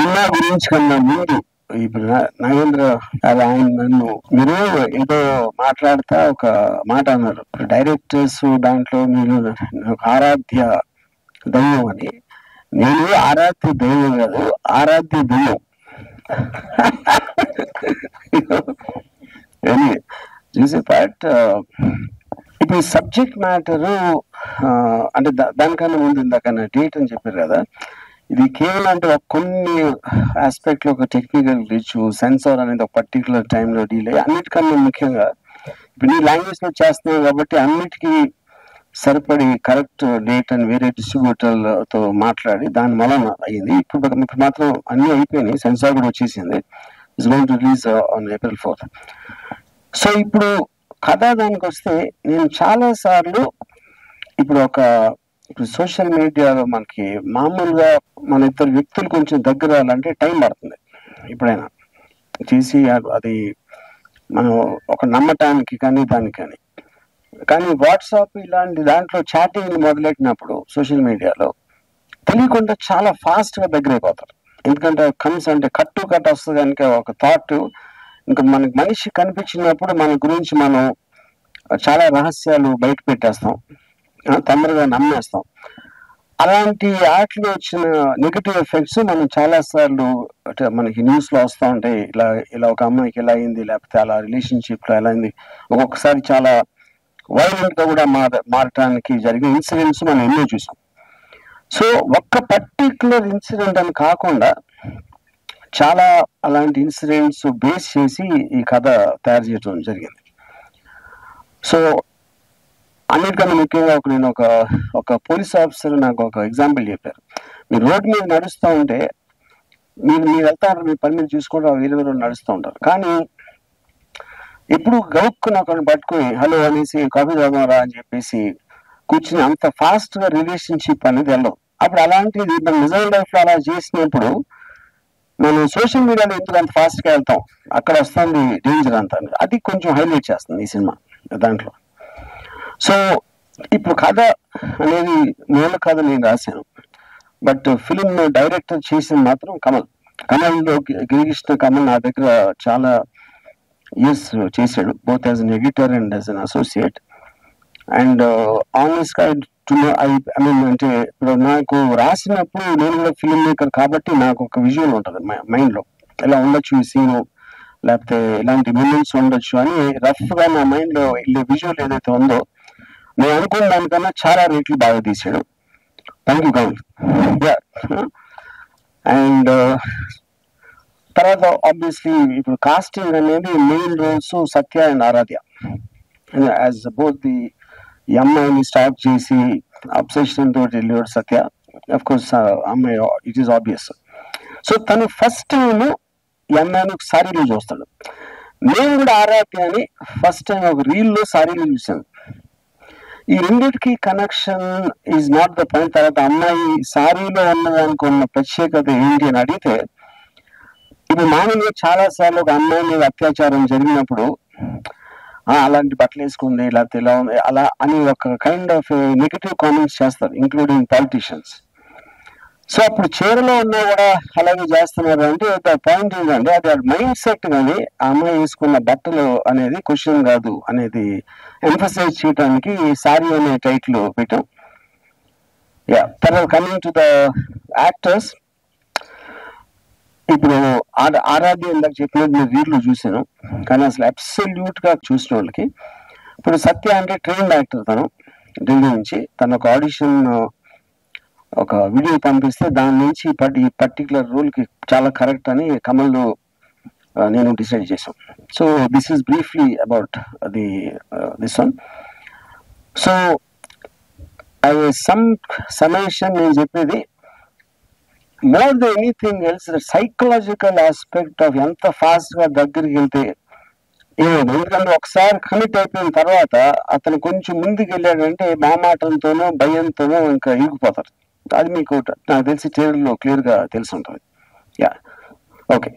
Cinema గురించి కన్నా ముందు ఇప్పుడు నాగేంద్ర గారు ఆయన నన్ను మీరు ఏదో మాట్లాడుతా ఒక మాట అన్నారు, డైరెక్టర్స్ దాంట్లో మీరు నాకు ఆరాధ్య దైవం అని. నేను ఆరాధ్య దైవం కాదు, ఆరాధ్య దైవం. చూసే పార్ట్ ఇప్పుడు సబ్జెక్ట్ మ్యాటరు అంటే దానికన్నా ముందు ఇందాకన్నా డేట్ అని చెప్పారు కదా, ఇది కేవలం అంటే కొన్ని ఆస్పెక్ట్ లో ఒక టెక్నికల్ గ్లిచ్, సెన్సార్ అనేది ఒక పర్టికులర్ టైంలో డీలే, అన్నిటికన్నా ముఖ్యంగా ఇప్పుడు నీ లాంగ్వేజ్ లో చేస్తున్నావు కాబట్టి అన్నిటికీ సరిపడి కరెక్ట్ డేట్ అని వేరే డిస్ట్రిబ్యూటర్లతో మాట్లాడి దాని వలన అయ్యింది. ఇప్పుడు మాత్రం అన్ని అయిపోయినాయి, సెన్సార్ కూడా వచ్చేసింది. It's going to release on April 4th. So ఇప్పుడు కథ దానికి వస్తే, నేను చాలా సార్లు ఇప్పుడు సోషల్ మీడియాలో మనకి మామూలుగా మన ఇద్దరు వ్యక్తులు కొంచెం దగ్గర రావాలంటే టైం పడుతుంది ఎప్పుడైనా చేసి, అది మనం ఒక నమ్మటానికి కానీ దానికి కానీ వాట్సాప్ ఇలాంటి దాంట్లో చాటింగ్ మొదలెట్టినప్పుడు సోషల్ మీడియాలో తెలియకుండా చాలా ఫాస్ట్గా దగ్గర అయిపోతారు. ఎందుకంటే అంటే కట్టు వస్తుంది కనుక ఒక థాట్ ఇంకా మనకి మనిషి కనిపించినప్పుడు మన గురించి మనం చాలా రహస్యాలు బయట పెట్టేస్తాం, తొందరగా నమ్మేస్తాం. అలాంటి వాటిలో వచ్చిన నెగటివ్ ఎఫెక్ట్స్ మనం చాలా సార్లు మనకి న్యూస్ లో వస్తూ ఉంటాయి. ఇలా ఒక అమ్మాయికి ఎలా అయింది, లేకపోతే అలా రిలేషన్షిప్ లో ఎలా అయింది, ఒక్కొక్కసారి చాలా వైలెంట్ గా కూడా మారటానికి జరిగిన ఇన్సిడెంట్స్ మనం ఎన్నో చూసాం. సో ఒక్క పర్టికులర్ ఇన్సిడెంట్ అని కాకుండా చాలా అలాంటి ఇన్సిడెంట్స్ బేస్ చేసి ఈ కథ తయారు చేయడం జరిగింది. సో అన్నిటికన్నా ముఖ్యంగా నేను ఒక పోలీస్ ఆఫీసర్ నాకు ఒక ఎగ్జాంపుల్ చెప్పారు. మీరు రోడ్డు మీద నడుస్తూ ఉంటే మీరు వెళ్తారు, మీ పని మీరు చూసుకుంటూ వేరే నడుస్తూ ఉంటారు, కానీ ఎప్పుడు గౌక్కుని ఒకరిని పట్టుకుని హలో అనేసి కాఫీ తాగుతారా అని చెప్పేసి కూర్చుని అంత ఫాస్ట్ గా రిలేషన్షిప్ అనేది వెళ్ళదు. అప్పుడు అలాంటిది మన నిజం లైఫ్ లో అలా చేసినప్పుడు మనం సోషల్ మీడియాలో ఎందుకు అంత ఫాస్ట్ గా వెళ్తాం, అక్కడ వస్తుంది డేంజర్ అంతా. అది కొంచెం హైలైట్ చేస్తుంది ఈ సినిమా దాంట్లో. సో ఇప్పుడు కథ అనేది మూల కథ నేను రాశాను, బట్ ఫిలిం డైరెక్టర్ చేసింది మాత్రం కమల్లో గిరికృష్ణ కమల్ నా దగ్గర చాలా ఇయర్స్ చేశాడు, both as an editor and as an associate. And honest గా అంటే ఇప్పుడు నాకు రాసినప్పుడు నేను కూడా ఫిల్మ్ మేకర్ కాబట్టి నాకు ఒక విజువల్ ఉంటుంది మైండ్ లో, ఇలా ఉండొచ్చు ఈ సీన్, లేకపోతే ఇలాంటి మూమెంట్స్ ఉండొచ్చు అని రఫ్ గా నా మైండ్ లో వెళ్ళే విజువల్ ఏదైతే ఉందో నేను అనుకున్న దానికన్నా చాలా రేట్లు బాగా తీసాడు. Thank you Kamal. అండ్ తర్వాత ఆబ్వియస్లీ ఇప్పుడు కాస్టింగ్ అనేది main roles Satya and Aaradhya. As both ఈ అమ్మాయిని స్టార్ట్ చేసి అబ్సెషన్ తోటి వెళ్ళాడు సత్య. అఫ్ కోర్స్ అమ్మాయి ఇట్ ఈస్ ఆబ్వియస్. సో తను ఫస్ట్ టైం ఈ అమ్మాయిని ఒక సారీలో చూస్తాడు. నేను కూడా ఆరాధ్య అని ఫస్ట్ టైం ఒక రీల్లో సారీలో చూశాను. ఈ రెండింటికి connection is not the point. తర్వాత అమ్మాయి సారీలో ఉన్నదానికి ఉన్న ప్రత్యేకత ఏంటి అని అడిగితే, ఇప్పుడు మామూలుగా చాలా సార్లు ఒక అమ్మాయి మీద అత్యాచారం జరిగినప్పుడు అలాంటి బట్టలు వేసుకుంది, లేకపోతే ఇలా ఉంది అలా అని ఒక కైండ్ ఆఫ్ నెగటివ్ కామెంట్స్ చేస్తారు, ఇంక్లూడింగ్ పాలిటీషియన్స్. సో అప్పుడు చీరలో ఉన్నా కూడా అలాగే చేస్తున్నారు అంటే పాయింట్ ఏంటంటే అది మైండ్ సెట్. కానీ ఆ అమ్మాయి వేసుకున్న బట్టలు అనేది క్వశ్చన్ కాదు అనేది ఎంఫసైజ్ చేయడానికి సారీ అనే టైటిల్ పెట్టాం. తర్వాత కమింగ్ టు ద యాక్టర్స్, ఇప్పుడు ఆరాధ్య ఇందాక చెప్పినట్టు నేను రీడ్లో చూశాను, కానీ అసలు అబ్సల్యూట్ గా చూసిన వాళ్ళకి ఇప్పుడు సత్య అంటే ట్రైన్డ్ యాక్టర్. తను ఢిల్లీ నుంచి తను ఒక ఆడిషన్ ఒక వీడియో పంపిస్తే దాని నుంచి ఈ పర్టికులర్ రోల్ కి చాలా కరెక్ట్ అని కమల్లో నేను డిసైడ్ చేశాను. So this is briefly about this one. So summation నేను చెప్పేది more than anything else psychological aspect of ఎంత ఫాస్ట్ గా దగ్గరికి వెళ్తే ఏమైంది. ఎందుకంటే ఒకసారి కమిట్ అయిపోయిన తర్వాత అతను కొంచెం ముందుకు వెళ్ళాడంటే మామాటంతోనో భయంతోనో ఇంకా ఇరిగిపోతారు. అది మీకు నాకు తెలిసి ట్రైలర్లో క్లియర్ గా తెలిసి ఉంటుంది. ఓకే.